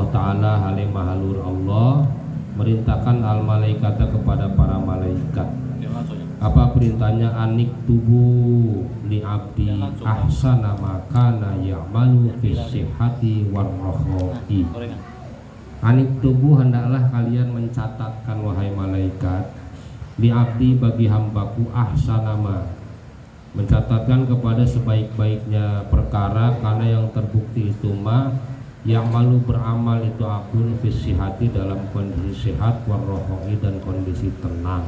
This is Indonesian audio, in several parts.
Ta'ala halim mahalur Allah merintahkan al malaikata kepada para malaikat. Apa perintahnya? Anik tubuh li abdi ahsana makana ya'malu fis sihhati war rohoi. Anik tubuh hendaklah kalian mencatatkan wahai malaikat li abdi bagi hambaku ahsana ma, mencatatkan kepada sebaik-baiknya perkara karena yang terbukti itu mah yang malu beramal itu akun visi hati dalam kondisi sehat warrohoi dan kondisi tenang.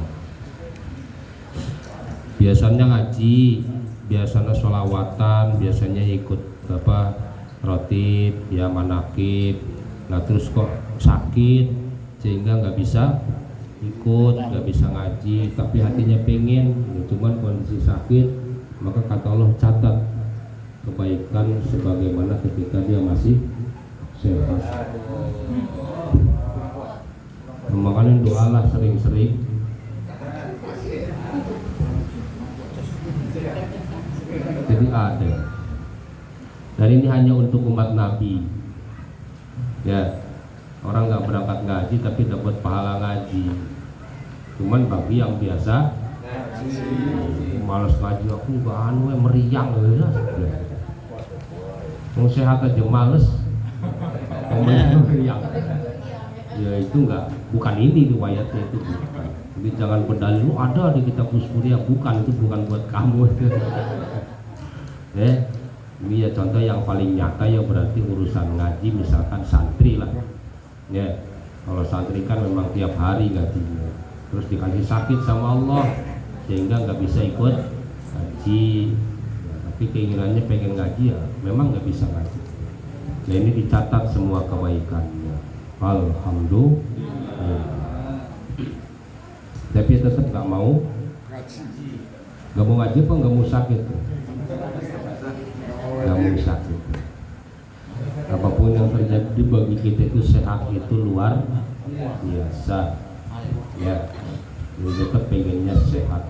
Biasanya ngaji, biasanya sholawatan, biasanya ikut apa rotib ya manakib. Nah terus kok sakit sehingga nggak bisa ikut, nggak bisa ngaji, tapi hatinya pengen, cuman kondisi sakit. Maka kata Allah catat kebaikan sebagaimana ketika dia masih sehat. Makanya doalah sering-sering. Jadi ada. Dan ini hanya untuk umat Nabi. Ya, orang nggak berangkat ngaji tapi dapat pahala ngaji. Cuman bagi yang biasa malas ngaji aku nggak meriang ya. Mau sehat aja males. Meriang. Ya itu bukan ini riwayatnya itu bukan. Jadi jangan berdalil lu ada di kitab Usfuria, bukan, itu bukan buat kamu. Ini ya contoh yang paling nyata ya, berarti urusan ngaji misalkan santri lah. Ya, kalau santri kan memang tiap hari ngajinya. Terus dikasih sakit sama Allah sehingga nggak bisa ikut ngaji. Ya, tapi keinginannya pengen ngaji ya, memang nggak bisa ngaji. Nah ini dicatat semua kebaikannya. Alhamdulillah. Tapi tetap nggak mau ngaji apa nggak mau sakit? Nggak mau sakit. Apapun yang terjadi bagi kita itu sehat itu luar biasa. Ya, ini tetap pengennya sehat.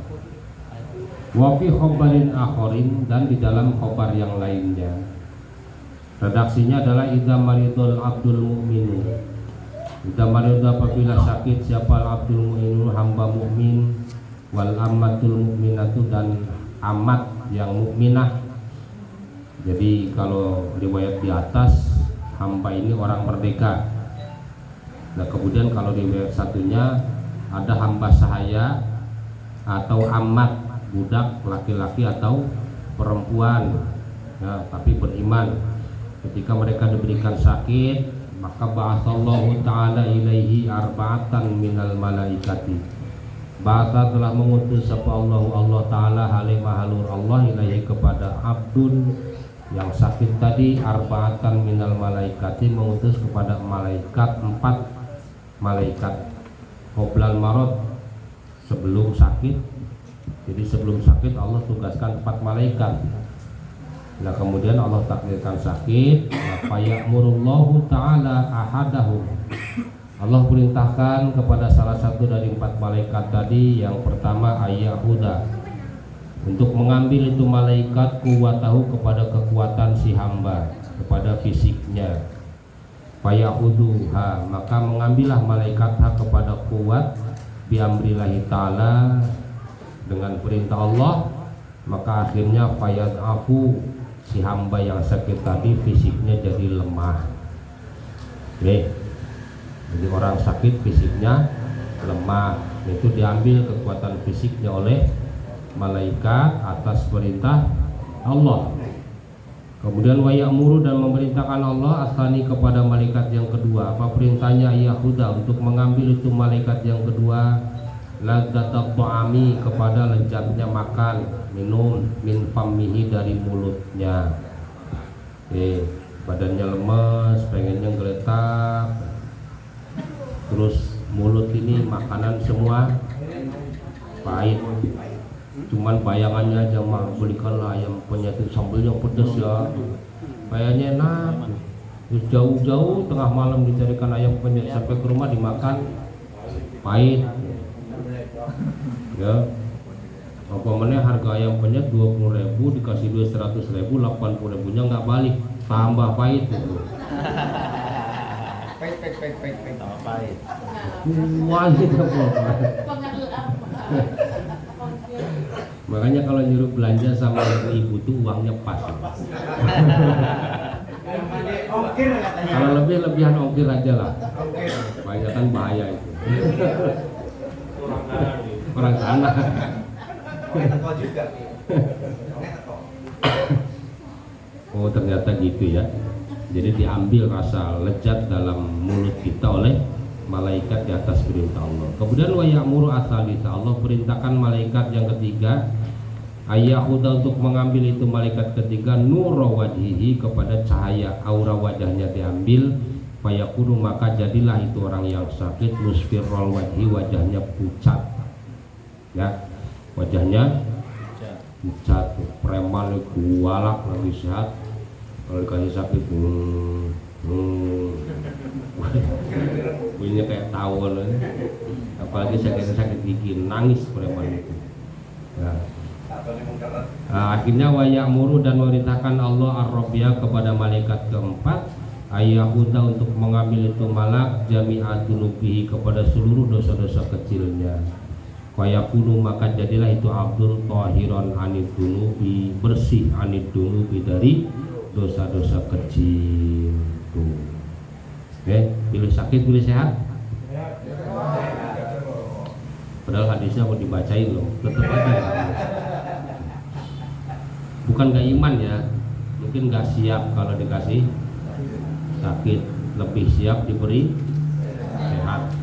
Wa fi khobarin akhorin, dan di dalam khobar yang lainnya. Redaksinya adalah idza maridul abdul mu'minu. Idza maridul, apabila sakit siapa abdul mu'minu hamba mukmin, wal ammatul mu'minatu, dan amat yang mukminah. Jadi kalau riwayat di atas hamba ini orang merdeka. Nah kemudian kalau riwayat satunya ada hamba sahaya atau amat, budak laki-laki atau perempuan, ya, tapi beriman. Ketika mereka diberikan sakit, maka ba'atsallahu ta'ala ilaihi arba'atan minal malaikati. Ba'atha telah mengutus sapa Allah ta'ala halimahalur Allah ilaihi kepada abdun yang sakit tadi, arba'atan minal malaikati, mengutus kepada malaikat 4 malaikat. Qoblal marad, sebelum sakit. Jadi sebelum sakit Allah tugaskan 4 malaikat. Nah kemudian Allah takdirkan sakit, fayamurullahu ta'ala ahadahum. Allah perintahkan kepada salah satu dari 4 malaikat tadi, yang pertama ayahuda, untuk mengambil itu malaikat kuwatahu, kepada kekuatan si hamba, kepada fisiknya. Fayahuduha, maka mengambillah malaikat kepada kuat biamrillahi ta'ala, dengan perintah Allah. Maka akhirnya fayad'afu, si hamba yang sakit tadi fisiknya jadi lemah. Jadi orang sakit fisiknya lemah, itu diambil kekuatan fisiknya oleh malaikat atas perintah Allah. Kemudian wa ya'muru, dan memerintahkan Allah asani kepada malaikat yang kedua. Apa perintahnya? Yahuda, untuk mengambil itu malaikat yang kedua ladzat ta'ami, kepada lezatnya makan minum, min famihi, dari mulutnya. Badannya lemes, pengennya geletak, terus mulut ini makanan semua pahit, cuman bayangannya aja mah belikanlah ayam penyet sambelnya pedas ya, kayaknya enak. Terus jauh-jauh tengah malam dicarikan ayam penyet, sampai ke rumah dimakan pahit. Ya, apa mana harga ayam penyet 20.000, dikasih duit 100.000, 80.000 nya nggak balik, tambah pahit itu. Pahit. Tawa pahit. Wah, gitu makanya kalau nyuruh belanja sama ibu tuh uangnya pas. Kalau lebihan ongkir aja lah. Banyak kan bahaya itu. Orang sana. Oh ternyata gitu ya. Jadi diambil rasa lezat dalam mulut kita oleh malaikat di atas perintah Allah. Kemudian wa ya'muru asalisa, Allah perintahkan malaikat yang ketiga ayahuda untuk mengambil itu malaikat ketiga nura wajhihi, kepada cahaya aura wajahnya diambil, fayakunu maka jadilah itu orang yang sakit musfirul wajhi, wajahnya pucat ya, wajahnya pucat, preman kualak lagi sehat, kalau dikasih sakit bunyinya kayak tawon, apalagi sakit gigi nangis preman itu ya. Akhirnya wa ya'muru, dan memerintahkan Allah ar-Rabbiyah kepada malaikat keempat ayahuda untuk mengambil itu malak jami'at dunubihi, kepada seluruh dosa-dosa kecilnya. Fayakunu maka jadilah itu abdul tahiron anid dunubi, bersih anid dunubi dari dosa-dosa kecil tuh. Oke, pilih sakit pilih sehat. Padahal hadisnya mau dibacain loh, tetap aja. Bukan gak iman ya, mungkin gak siap kalau dikasih sakit, lebih siap diberi sehat.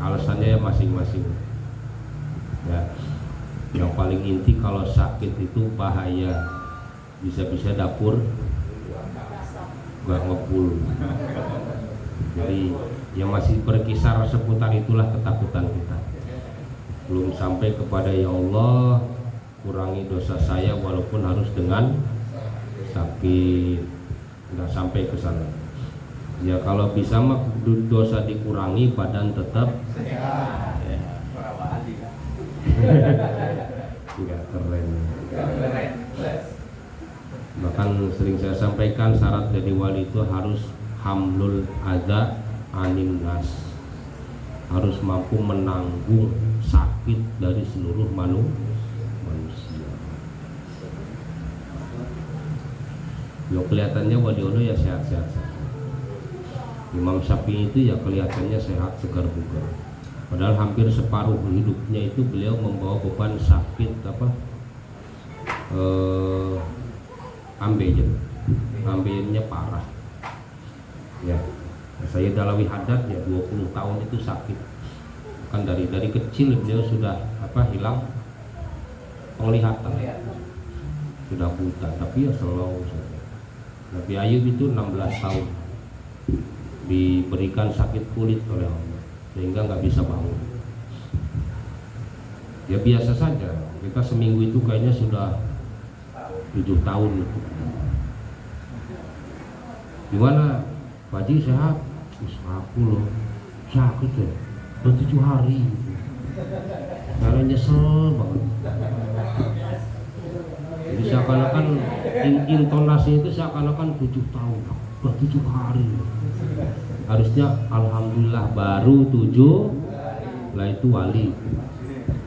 Alasannya ya masing-masing ya. Yang paling inti kalau sakit itu bahaya, bisa-bisa dapur gak ngebul. Jadi yang masih berkisar seputar itulah ketakutan kita. Belum sampai kepada ya Allah kurangi dosa saya walaupun harus dengan sakit, nggak sampai ke sana. Ya kalau bisa mah dosa dikurangi, badan tetap sehat. Enggak keren. Bahkan sering saya sampaikan syarat jadi wali itu harus hamlul adza anin nas, harus mampu menanggung sakit dari seluruh manusia. Ya kelihatannya waliullah ya sehat-sehat saja. Imam Syafi'i itu ya kelihatannya sehat, segar bugar. Padahal hampir separuh hidupnya itu beliau membawa beban sakit ambeien parah. Ya, saya Dalawi Haddad ya 20 tahun itu sakit. Kan dari kecil beliau sudah hilang penglihatan, sudah buta, tapi ya selalu. Nabi Ayub itu 16 tahun diberikan sakit kulit oleh Allah sehingga nggak bisa bangun. Ya biasa saja, kita seminggu itu kayaknya sudah 7 tahun itu. Gimana? Pak Haji sehat? Aku loh sakit ya, udah 7 hari. Karena nyesel banget. Jadi seakan-akan intonasi itu seakan-akan 7 tahun, udah 7 hari. Harusnya alhamdulillah baru 7, lah itu wali.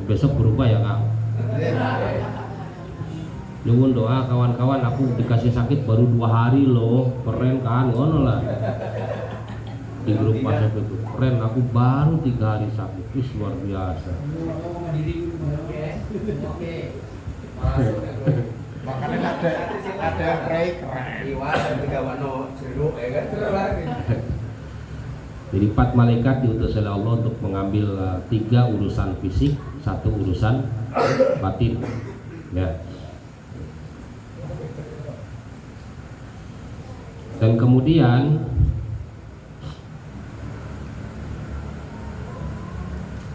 Besok berubah ya Kang. Nyuwun doa kawan-kawan, aku dikasih sakit baru 2 hari loh, keren kan, ngono lah. Di grup WhatsApp itu keren, aku baru 3 hari sakit, itu luar biasa. Makanya ada yang keren. Jadi 4 malaikat diutus oleh Allah untuk mengambil 3 urusan fisik, 1 urusan batin. Ya. Dan kemudian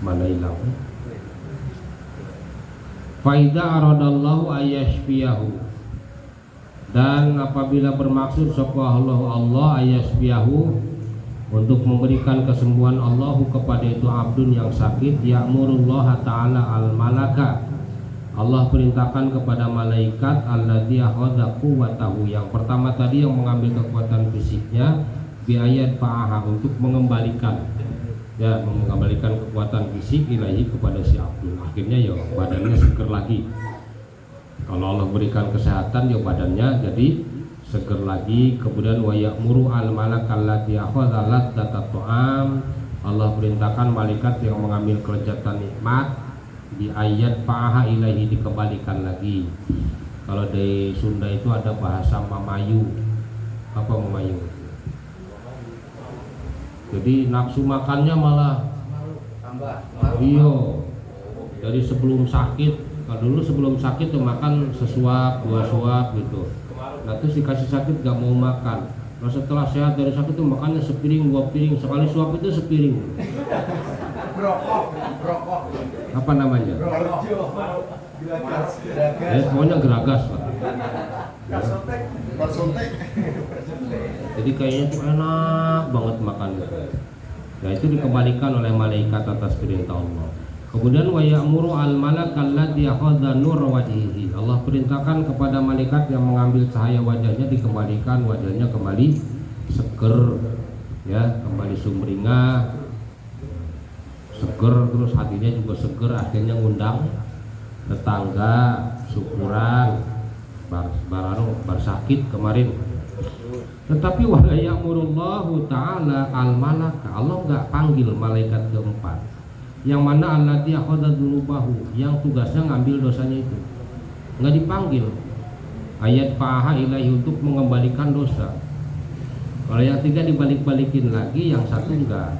mana hilang? Faida aradallahu ayashfiyahu, dan apabila bermaksud sapa Allah ayashfiyahu untuk memberikan kesembuhan Allah kepada itu abdun yang sakit, ya'murullah ta'ala al-malaka, Allah perintahkan kepada malaikat alladzi akhadha quwwatahu, yang pertama tadi yang mengambil kekuatan fisiknya, biayat fa'aha untuk mengembalikan kekuatan fisik ilahi kepada si Abdul. Akhirnya ya badannya seger lagi. Kalau Allah berikan kesehatan ya badannya jadi seger lagi. Kemudian wa ya'muru al malakal lati akhadha ladzata ta'am, Allah perintahkan malaikat yang mengambil kelezatan nikmat di ayat fa'aha ilahi dikembalikan lagi. Kalau di Sunda itu ada bahasa mamayu. Apa mamayu? Jadi nafsu makannya malah tambah. iya. Dari sebelum sakit, kalau dulu sebelum sakit tuh makan sesuap, 2 suap gitu. Nah terus dikasih sakit gak mau makan. Nah setelah sehat dari sakit tuh makannya sepiring, 2 piring, sekali suap itu sepiring. Brokok. Apa namanya? Pokoknya geragas lah. Bersuntik. Jadi kayaknya tuh enak banget makannya. Nah itu dikembalikan oleh malaikat atas perintah Allah. Kemudian wa ya'muru al malak alladhi akhadha nur wajhihi, Allah perintahkan kepada malaikat yang mengambil cahaya wajahnya dikembalikan wajahnya kembali seger, ya kembali sumringah, seger, terus hatinya juga seger. Akhirnya ngundang tetangga syukuran bar sakit kemarin. Tetapi wala ya'murullahu ta'ala al malaka, Allah enggak panggil malaikat keempat yang mana allati akhadha dzunubahu, yang tugasnya ngambil dosanya itu, enggak dipanggil. Ayat fa'aha ilahi untuk mengembalikan dosa. Kalau yang 3 dibalik-balikin lagi, yang 1 enggak.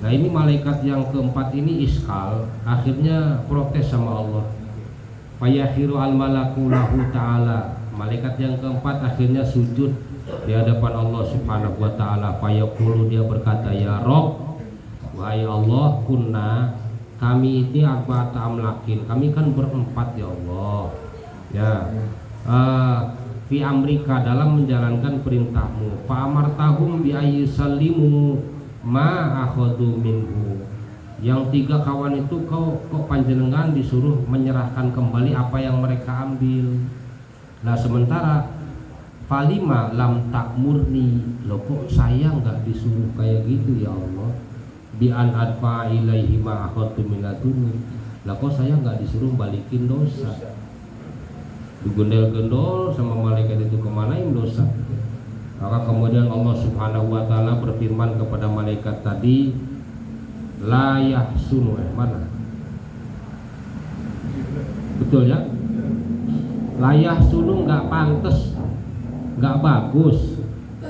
Nah ini malaikat yang keempat ini iskal, akhirnya protes sama Allah. Fayakhiru al malaku lahu ta'ala, malaikat yang keempat akhirnya sujud di hadapan Allah Subhanahu wa taala. Fayaqulu, dia berkata, ya Rabb, wahai Allah, kunna, kami ini arba'ata amlakin, kami kan berempat ya Allah, ya fi amrika, dalam menjalankan perintahmu. Fa amartahum bi ayyusallimu ma akhadhu minhu, yang 3 kawan itu kok panjenengan disuruh menyerahkan kembali apa yang mereka ambil. Nah sementara falima lam takmurni, loh kok saya nggak disuruh kayak gitu ya Allah, bi an adfa ilaihi ma akhadtu minaduni, lah kok saya nggak disuruh balikin dosa. Digondel-gondol sama malaikat itu, kemanain dosa. Maka kemudian Allah Subhanahu wa taala berfirman kepada malaikat tadi, la yahsunu, mana? Betul ya? La yahsunu, nggak pantas, nggak bagus,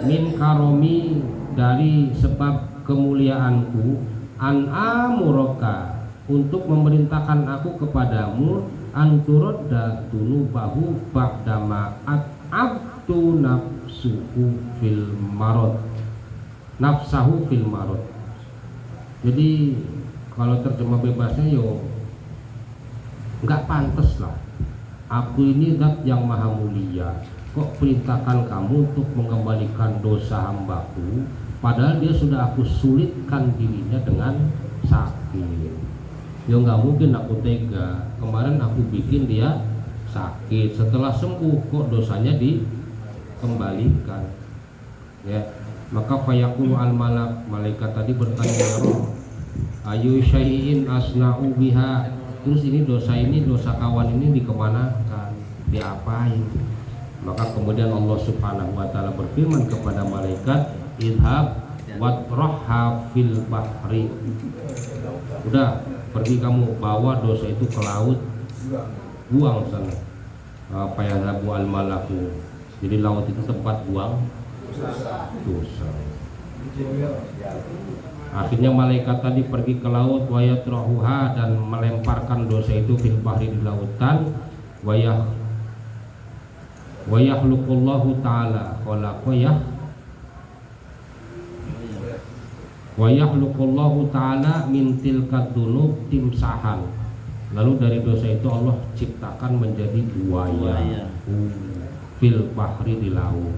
min karomi, dari sebab kemuliaanku, an amuroka, untuk memerintahkan aku kepadamu, anturodda dunubahu ba'dama abtu nafsahu fil marot. Jadi kalau terjemah bebasnya yo nggak pantas lah, aku ini zat yang maha mulia, kok perintahkan kamu untuk mengembalikan dosa hambaku, padahal dia sudah aku sulitkan dirinya dengan sakit. Ya nggak mungkin aku tega, kemarin aku bikin dia sakit, setelah sembuh kok dosanya dikembalikan. Ya, maka fayaqulu al malak, malaikat tadi bertanya, ayu syai'in asna'u biha, terus ini dosa kawan ini dikemanakan, diapain? Maka kemudian Allah Subhanahu wa taala berfirman kepada malaikat, idhab watrahha fil bahri, udah pergi kamu bawa dosa itu ke laut, buang sana. Fayadhabu al malaku, jadi laut itu tempat buang dosa. Akhirnya malaikat tadi pergi ke laut, wayatrahuha, dan melemparkan dosa itu fil bahri, di lautan. Wayahluqullahu ta'ala Wayahluqullahu ta'ala min tilkad dunub timsahan, lalu dari dosa itu Allah ciptakan menjadi buaya fil bahri, di laut.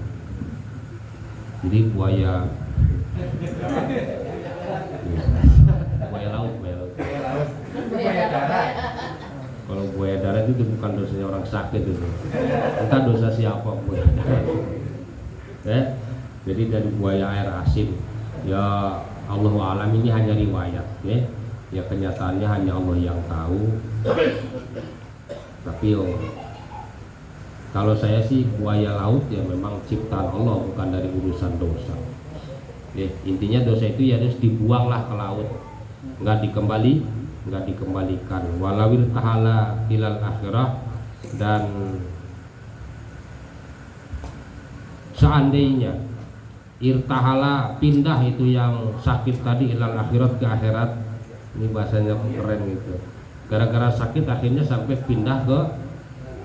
Jadi buaya laut. Buaya darat. Kalau buaya darat itu bukan dosanya orang sakit itu, entah dosa siapa buaya darat. Jadi dari buaya air asin. Ya Allah alam, ini hanya riwayat ya. Ya kenyataannya hanya Allah yang tahu. Tapi kalau saya sih buaya laut ya memang ciptaan Allah, bukan dari urusan dosa. Ya, intinya dosa itu ya harus dibuanglah ke laut, nggak dikembalikan. Walawil tahala ilal akhirah, dan seandainya irtahala pindah itu yang sakit tadi ilal akhirat, ke akhirat. Ini bahasanya keren gitu. Gara-gara sakit akhirnya sampai pindah ke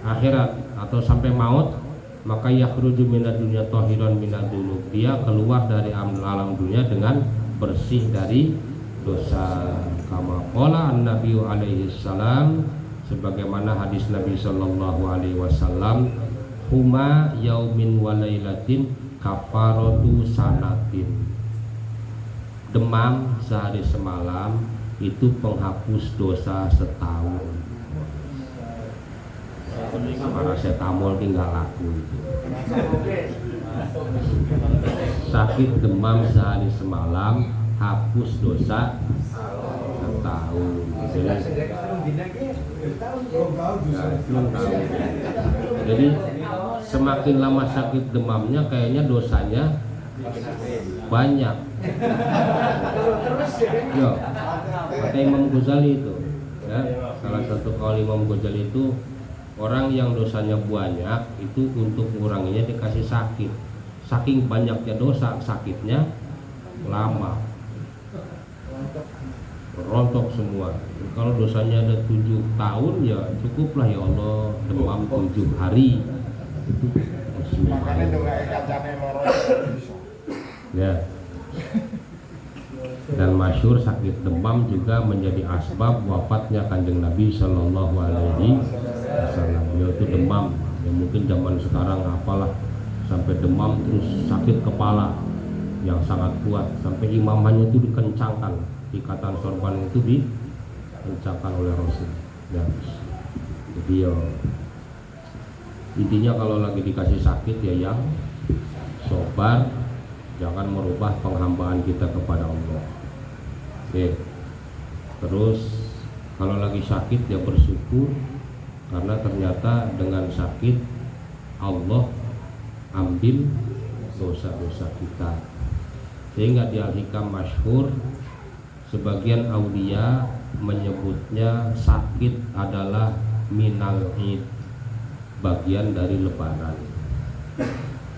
akhirat atau sampai maut, maka yakhruju minad dunya tahiran minad dzunub. Dia keluar dari alam dunia dengan bersih dari dosa. Kama qala an-nabi alaihi salam, sebagaimana hadis Nabi sallallahu alaihi wasallam, huma yaumin wa lailatin kafaratu sanatin. Demam sehari semalam itu penghapus dosa setahun. Paracetamol tinggal laku itu. Sakit demam sehari semalam hapus dosa setahun. Jadi semakin lama sakit demamnya kayaknya dosanya banyak. Yo, kata Imam Ghazali itu, ya, salah satu kaul Imam Ghazali itu, orang yang dosanya banyak itu untuk menguranginya dikasih sakit. Saking banyaknya dosa, sakitnya lama, rontok semua. Kalau dosanya ada 7 tahun ya cukuplah, ya Allah, demam 7 hari itu ya. Dan masyhur sakit demam juga menjadi asbab wafatnya Kanjeng Nabi Shallallahu Alaihi Wasallam. Beliau itu demam, ya mungkin zaman sekarang apalah, sampai demam terus sakit kepala yang sangat kuat, sampai imamannya itu dikencangkan, ikatan sorban itu dikencangkan oleh Rasul. Ya. Jadi ya, intinya kalau lagi dikasih sakit ya yang sabar, jangan merubah penghambaan kita kepada Allah. Oke. Terus kalau lagi sakit ya bersyukur, karena ternyata dengan sakit Allah ambil dosa-dosa kita. Sehingga di Al-Hikam masyhur, sebagian aulia menyebutnya sakit adalah minal id, bagian dari lebaran.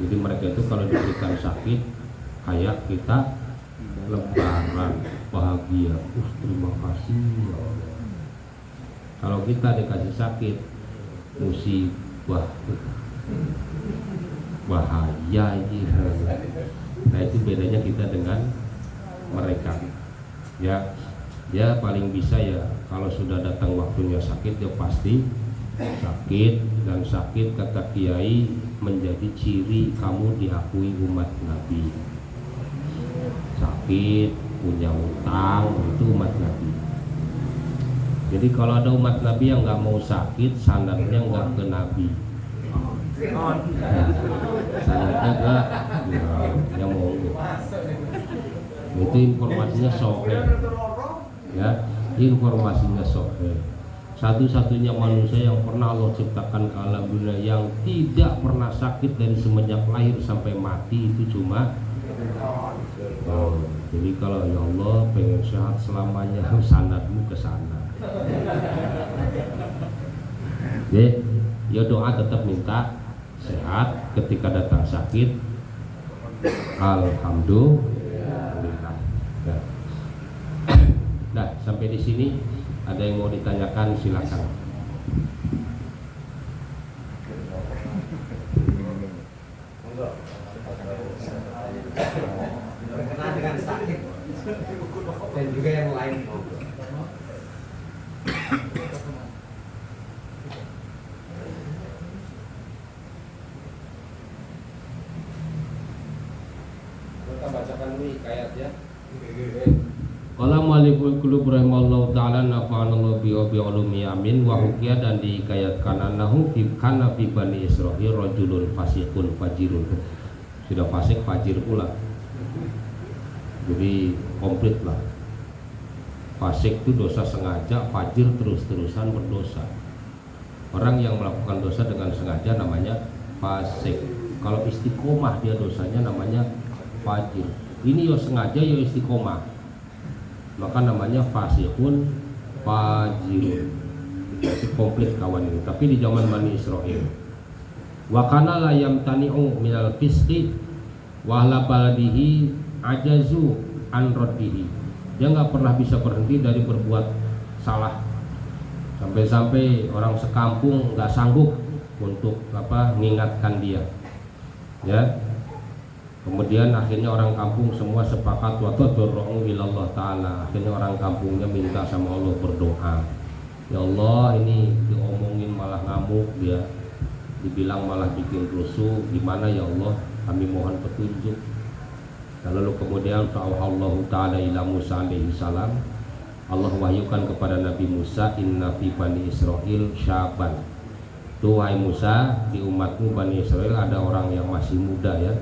Jadi mereka itu kalau diberikan sakit kayak kita lebaran, bahagia, terima kasih ya Allah. Kalau kita dikasih sakit musibah, bahaya ini. Nah itu bedanya kita dengan mereka. Ya paling bisa ya kalau sudah datang waktunya sakit ya pasti sakit, dan sakit kata kiai menjadi ciri kamu diakui umat Nabi. Sakit, punya utang, itu umat Nabi. Jadi kalau ada umat Nabi yang nggak mau sakit, sandarnya nggak ke Nabi. Sandarnya nggak, yang mau. Itu informasinya sahih. Ya, informasinya sahih. Satu-satunya manusia yang pernah Allah ciptakan ke alam dunia yang tidak pernah sakit dari semenjak lahir sampai mati itu cuma jadi kalau ya Allah pengen sehat selamanya, sanadmu ke sana. Ya doa tetap minta sehat ketika datang sakit. Alhamdulillah. Nah, sampai di sini ada yang mau ditanyakan silakan. Berkenaan dengan sakit dan juga yang lain. Kita bacakan dulu hikayat ya. Qala malikul qulub rahimallahu taala nafa'anallahu bi ulumi amin wa hukiya, dan dihikayatkan annahu fi kana fi bani Israil rajulun fasiqun fajirun. Sudah fasik fajir pula. Jadi komplit lah. Fasik itu dosa sengaja, fajir terus-terusan berdosa. Orang yang melakukan dosa dengan sengaja namanya fasik. Kalau istiqomah dia dosanya namanya fajir. Ini yo sengaja yo istiqomah, maka namanya fasikun fajirun. Itu komplit kawan ini. Tapi di zaman Bani Israel, wa kana la yamtani'u minal fisqi wa ahla baladihi ajazu an raddihi. Dia nggak pernah bisa berhenti dari berbuat salah, sampai-sampai orang sekampung nggak sanggup untuk mengingatkan dia, ya. Kemudian akhirnya orang kampung semua sepakat wa tadarra'u ilallah ta'ala. Akhirnya orang kampungnya minta sama Allah, berdoa, ya Allah, ini diomongin malah ngamuk dia, dibilang malah bikin rusuh, gimana ya Allah, kami mohon petunjuk. Lalu kemudian fa'auhallahu ta'ala ila Musa alaihi salam, Allah wahyukan kepada Nabi Musa, inna fi Bani Israel syaban. Tuh wahai Musa, di umatmu Bani Israel ada orang yang masih muda, ya,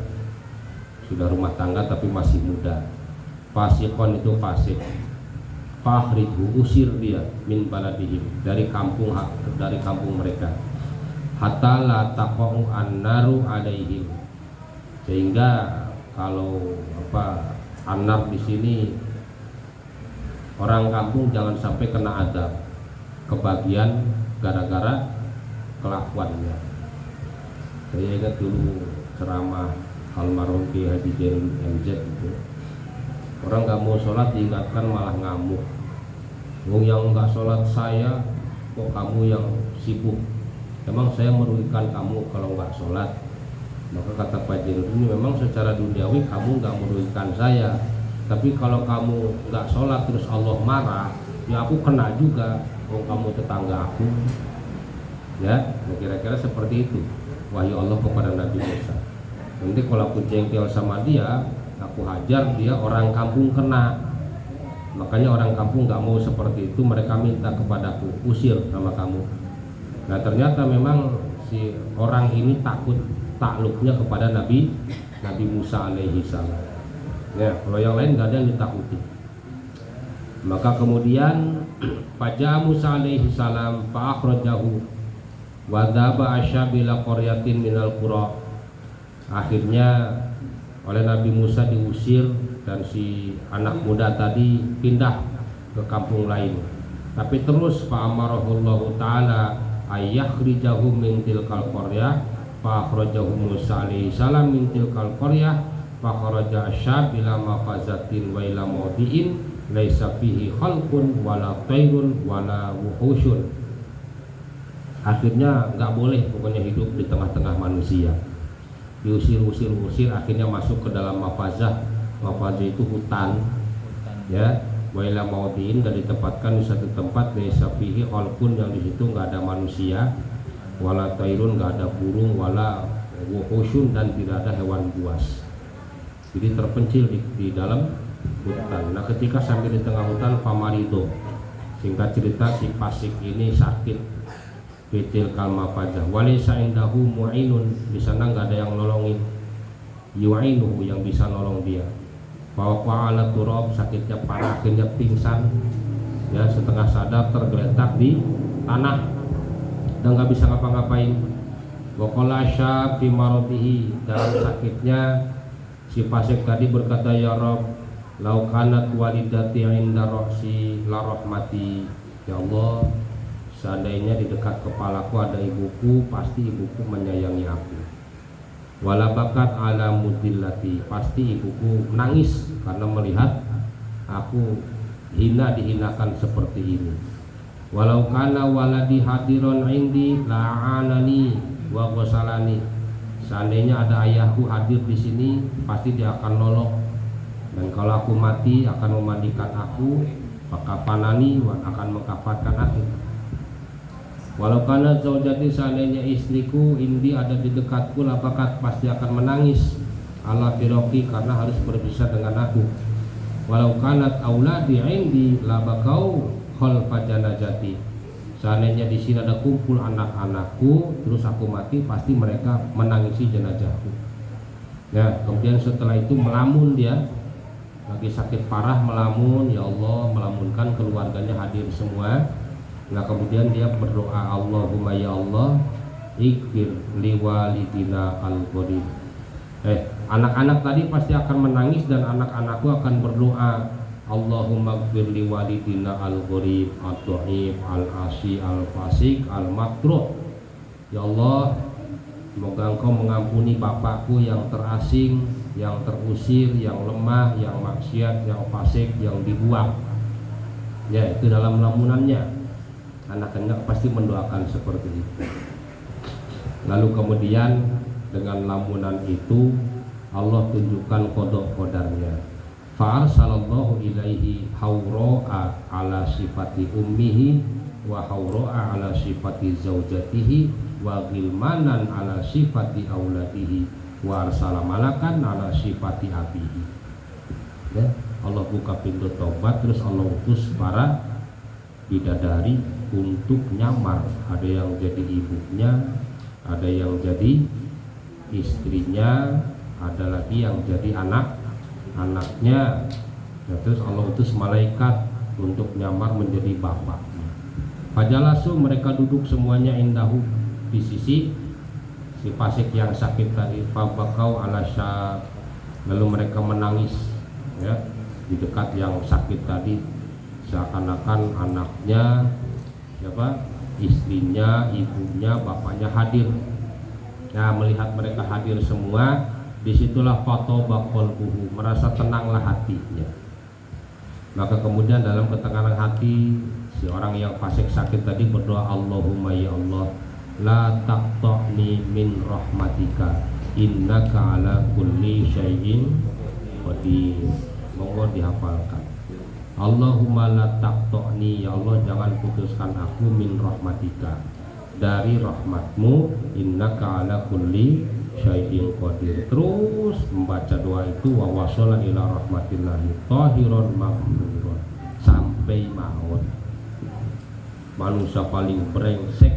sudah rumah tangga tapi masih muda. Fasikon itu fasik. Fakhridhu, usir dia min baladihim, dari kampung mereka. Hatta la taqa'u an-naru alaihim, sehingga kalau anak di sini orang kampung jangan sampai kena adab, kebagian gara-gara kelakuannya. Saya ingat dulu ceramah almarhum Ki Haji Jainul MZ itu, orang nggak mau sholat diingatkan malah ngamuk. Wong yang nggak sholat saya, kok kamu yang sibuk? Emang saya merugikan kamu kalau nggak sholat? Maka kata Pak Jainul, ini memang secara duniawi kamu nggak merugikan saya, tapi kalau kamu nggak sholat terus Allah marah, ya aku kena juga. Wong kamu tetangga aku, ya. Kira-kira seperti itu wahyu Allah kepada Nabi Musa. Nanti kalau aku jengkel sama dia, aku hajar dia, orang kampung kena. Makanya orang kampung nggak mau seperti itu, mereka minta kepadaku, usir sama kamu. Nah ternyata memang si orang ini takut takluknya kepada Nabi Musa alaihi salam. Ya, kalau yang lain nggak ada yang ditakuti. Maka kemudian faja Musa alaihi salam fa akhrajahu wa dhaba asyabila qaryatin minal qura. Akhirnya oleh Nabi Musa diusir dan si anak muda tadi pindah ke kampung lain. Tapi terus fa amarahullahu taala ayakhrijahu min tilkal qaryah fa akhrajahu Musa alaihi salam min tilkal qaryah fa kharaja asyab ila mafazatin wa ila mawdi'in laisa fihi khalqun wala tayrun wala wuhushun. Akhirnya nggak boleh pokoknya hidup di tengah-tengah manusia, diusir, akhirnya masuk ke dalam mafazah. Mafazah itu hutan, ya. Waila maudin, dan ditempatkan di satu tempat laisa fihi khalqun, yang di situ nggak ada manusia, wala tairun, nggak ada burung, wala wuhushun, dan tidak ada hewan buas. Jadi terpencil di dalam hutan. Nah ketika sampai di tengah hutan, famarido, singkat cerita si fasik ini sakit. Betil kalma fajah walisa indahu mu'inun, di sana nggak ada yang nolongin, yu'inuhu, yang bisa nolong dia. Bahwa ala turab, sakitnya parah, akhirnya pingsan, ya, setengah sadar, tergeletak di tanah dan nggak bisa ngapa-ngapain. Wa qala syab fi maradihi, dalam sakitnya si fasik tadi berkata, ya Rabb, lau kanat walidati inda ra'si la rahmati, ya Allah, seandainya di dekat kepalaku ada ibuku, pasti ibuku menyayangi aku. Walabakat ala mudillati, pasti ibuku menangis karena melihat aku dihinakan seperti ini. Walau kana waladi hadiron indi la'anani wa ghasalani, seandainya ada ayahku hadir di sini, pasti dia akan nolong, dan kalau aku mati akan memandikan aku, fakafanani, akan mengkafatkan aku. Walau kana zaujati, seandainya istriku indi ada di dekatku, labakat, pasti akan menangis, ala firoqi, karena harus berpisah dengan aku. Walau kanat auladi indi labakau khalfa janazati, seandainya di sini ada kumpul anak-anakku terus aku mati, pasti mereka menangisi jenazahku. Nah kemudian setelah itu melamun dia, lagi sakit parah melamun, ya Allah, melamunkan keluarganya hadir semua. Nah kemudian dia berdoa, Allahumma ya Allah ighfir liwalidina al-gharib. Anak-anak tadi pasti akan menangis dan anak-anakku akan berdoa, Allahumma ighfir liwalidina al-gharib, ad-dhaif, al-asi, al-fasik, al-makruh. Ya Allah, semoga Engkau mengampuni bapakku yang terasing, yang terusir, yang lemah, yang maksiat, yang fasik, yang dibuang. Ya, itu dalam lamunannya. Anak-anak pasti mendoakan seperti itu. Lalu kemudian dengan lamunan itu Allah tunjukkan kodok kodarnya. Fa'arsalallahu ilaihi hawra'a ala sifati ummihi wa hawra'a ala sifati zaujatihi wa gilmanan ala sifati auladihi wa arsala malakan ala sifati abihi. Ya, Allah buka pintu tobat, terus Allah utus para bidadari untuk nyamar. Ada yang jadi ibunya, ada yang jadi istrinya, ada lagi yang jadi anak-anaknya. Nah, terus Allah utus malaikat untuk nyamar menjadi bapaknya. Fajalasu, mereka duduk semuanya indahu di sisi si fasik yang sakit tadi. Fabakau ala syab, lalu mereka menangis ya di dekat yang sakit tadi, seakan-akan anaknya, siapa, istrinya, ibunya, bapaknya hadir. Nah, melihat mereka hadir semua, disitulah fatoba qalbuhu, merasa tenanglah hatinya. Maka kemudian dalam ketenangan hati si orang yang fasik sakit tadi berdoa, Allahumma ya Allah la taqta'ni min rahmatika innaka ala kulli syai'in qadir. Monggo dihafalkan, Allahumma la taqta'ni, ya Allah jangan putuskan aku min rahmatika, dari rahmatmu, innaka ala kulli syai'in qadir. Terus membaca doa itu, wa wasala ila rahmatillahi tahiron maghfuron, sampai maut. Manusia paling brengsek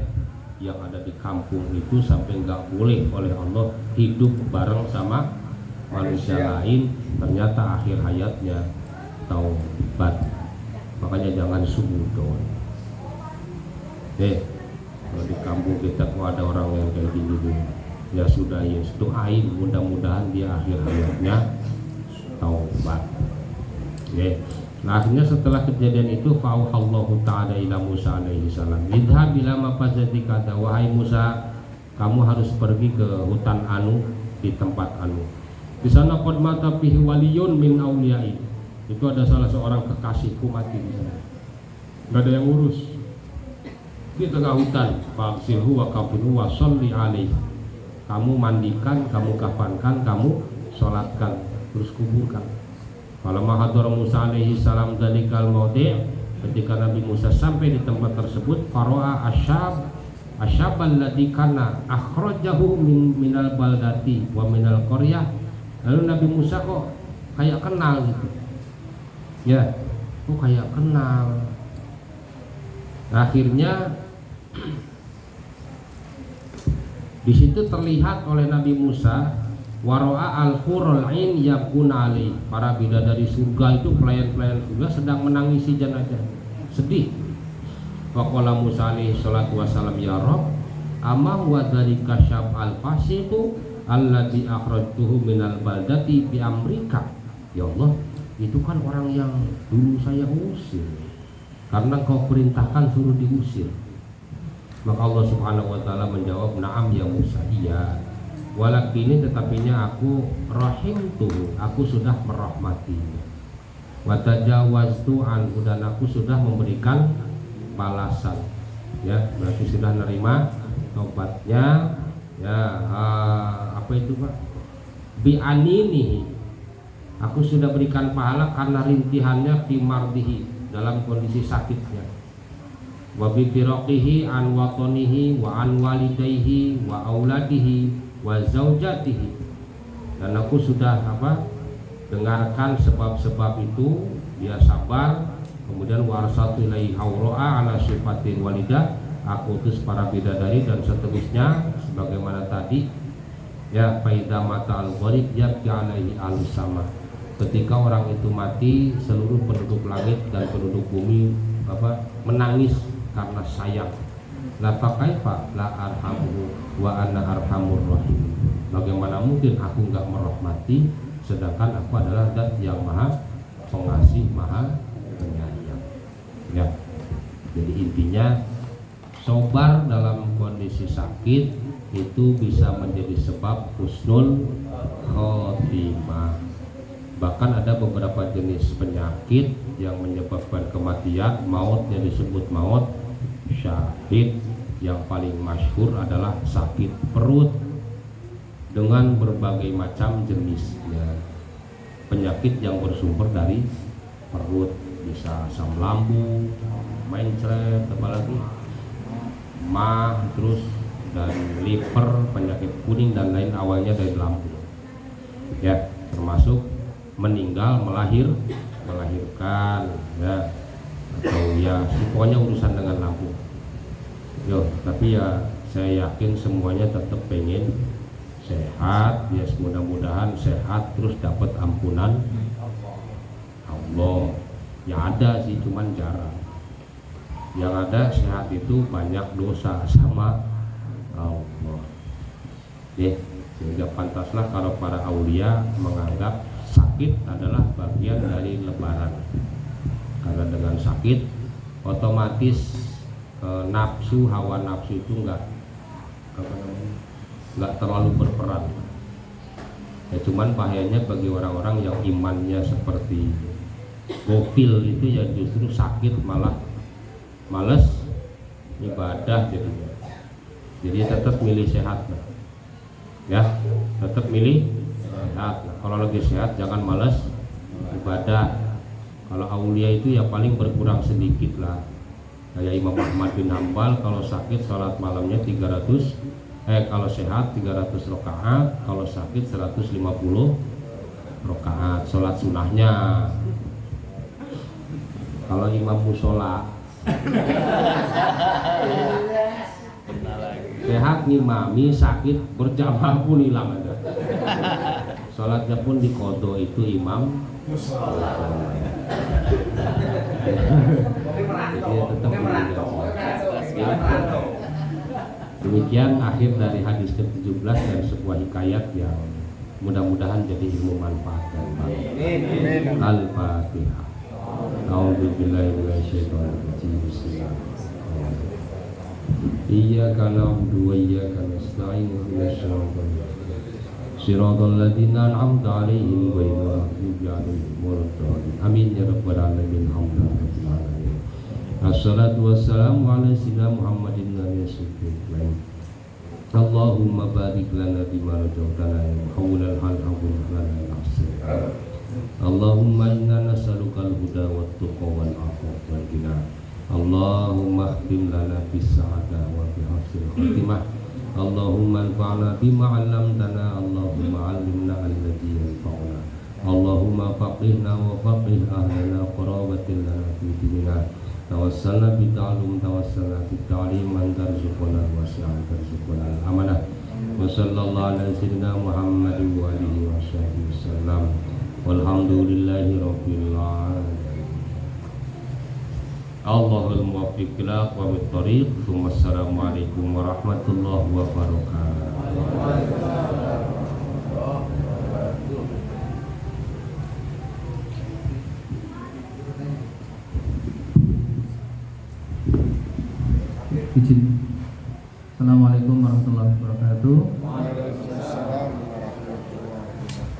yang ada di kampung itu sampai nggak boleh oleh Allah hidup bareng sama manusia lain, ternyata akhir hayatnya taubat. Makanya jangan suudon. Kalau di kampung kita kok ada orang yang kayak gini, ya sudah, ya doain, mudah-mudahan dia akhir hayatnya taubat. Nah, akhirnya setelah kejadian itu fa'auhallahu ta'ala ila Musa alaihi salam, idhab ila mafazatika, wahai Musa, kamu harus pergi ke hutan anu, di tempat anu. Di sana qad mata fihi waliyun min auliyai, itu ada salah seorang kekasihku mati di sana. Enggak ada yang urus. Di tengah hutan, fa'silhu wa kafinhu wa sholli alaihi, kamu mandikan, kamu kafankan, kamu sholatkan, terus kuburkan. Kalau mahadhar Musa alaihi salam dalikal maudi', ketika Nabi Musa sampai di tempat tersebut, faro'a asyab alladhi kana akhrajahu minal baldati wa minal qaryah. Lalu Nabi Musa kok kayak kenal gitu, ya, kok kayak kenal. Akhirnya di situ terlihat oleh Nabi Musa waro'a al-hurul ain yabkuna ali, para bidadari surga itu, pelayan-pelayan surga sedang menangisi jenazah, sedih. Faqala Musa alaihi salatu wassalam, ya Rabb, amma huwa dzalika syab al-fasiqu alladzi akhrajtuhu minal baldati bi amrika. Ya Allah, itu kan orang yang dulu saya usir karena kau perintahkan suruh diusir. Maka Allah subhanahu wa ta'ala menjawab, na'am ya Musa, iya, walakini tetapinya aku rahimtuhu, aku sudah merahmatinya, wa tajawaztu anhu, dan aku sudah memberikan balasan. Ya, berarti sudah nerima tobatnya. Ya, apa itu Pak? Bi'aninihi, aku sudah berikan pahala karena rintihannya, fi mardihi, dalam kondisi sakitnya, wa bi firaqihi an watanihi wa an walidayhi wa auladihi wa zaujatihi, dan aku sudah dengarkan sebab-sebab itu, dia sabar. Kemudian warsatu ilaihi hawra'a ala sifatin walidah, aku utus para bidadari dan seterusnya sebagaimana tadi. Ya, faida mata al-gharib yabki alaihi al-sama, Ketika orang itu mati, seluruh penduduk langit dan penduduk bumi menangis karena sayang. La fakaifa la arhamu wa ana arhamur rahim. Bagaimana mungkin aku enggak merahmati sedangkan aku adalah zat yang maha pengasih, maha penyayang. Ya. Jadi intinya sabar dalam kondisi sakit itu bisa menjadi sebab husnul khotimah. Bahkan ada beberapa jenis penyakit yang menyebabkan kematian, mautnya disebut maut syahid. Yang paling masyhur adalah sakit perut dengan berbagai macam jenisnya. Penyakit yang bersumber dari perut, bisa asam lambung, mencret, apalagi mah, terus dan liver, penyakit kuning dan lain, awalnya dari lambung. Ya, termasuk meninggal, melahirkan, ya, atau ya pokoknya urusan dengan lambung. Yo, tapi ya saya yakin semuanya tetap pengen sehat, ya mudah-mudahan sehat terus dapat ampunan Allah. Yang ada sih cuman jarang. Yang ada sehat itu banyak dosa sama Allah. Sehingga pantaslah kalau para aulia menganggap sakit adalah bagian dari lebaran. Karena dengan sakit otomatis nafsu, hawa nafsu itu enggak terlalu berperan. Ya cuman bahayanya bagi orang-orang yang imannya seperti gofil itu ya justru sakit malah males ibadah jadinya. Jadi tetap milih sehat lah. Ya, tetap milih sehat. Kalau lagi sehat jangan males ibadah. Kalau aulia itu ya paling berkurang sedikit lah. Kayak Imam Ahmad bin Hanbal kalau sakit sholat malamnya 300, kalau sehat 300 rakaat, kalau sakit 150 rakaat sholat sunahnya. Kalau imam musola sehat ngimami, sakit berjamaah pun hilang ada. Sholatnya pun diqodho itu imam musola. Jadi tetap demikian akhir dari hadis ke-17 dan sebuah hikayat yang mudah-mudahan jadi ilmu manfaat dan barokah. Al-Fatihah. A'udzubillahi minasyaitonir rajim. Bismillahirrahmanirrahim. Iyyaka na'budu wa iyyaka nasta'in. Shiratal ladzina an'amta 'alaihim ghairil maghdubi 'alaihim waladdallin. Amin ya rabbal alamin. Alhamdulillah. Assalatu wassalamu ala sayyidina Muhammadin nabiyyi sallallahu. Allahumma barik lana bima razaqtana wa hawlal hal lana al-ahsan. Allahumma inna nas'aluka al-huda wat tuqa wal afaf wal ghina. Allahumma khtim lana bis sa'adah wa bi husnil khatimah. Allahumma anfa'na bima 'allamtana. Allahumma 'allimna alladhi yanfa'una. Allahumma faqihna wa faqih ahlana qarabatil lana fi dinina. Tawassalna bi ta'lum, tawassalna bi ta'lim, antarzuqna wasi'an tarzuqna al-amanah. Wa sallallahu ala sayyidina Muhammadin wa alihi wa sahbihi wasallam. Walhamdulillahi rabbil alamin. Allahul muwaffiq ila aqwamit thoriq. Wassalamualaikum warahmatullahi wabarakatuh. Izin. Assalamualaikum warahmatullahi wabarakatuh.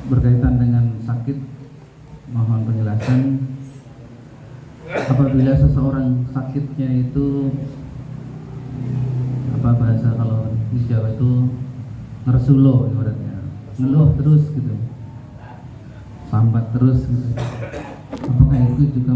Berkaitan dengan sakit, mohon penjelasan. Apabila seseorang sakitnya itu apa bahasa kalau di Jawa itu ngersulo ibaratnya, ngeluh terus gitu, sambat terus gitu. Apakah itu juga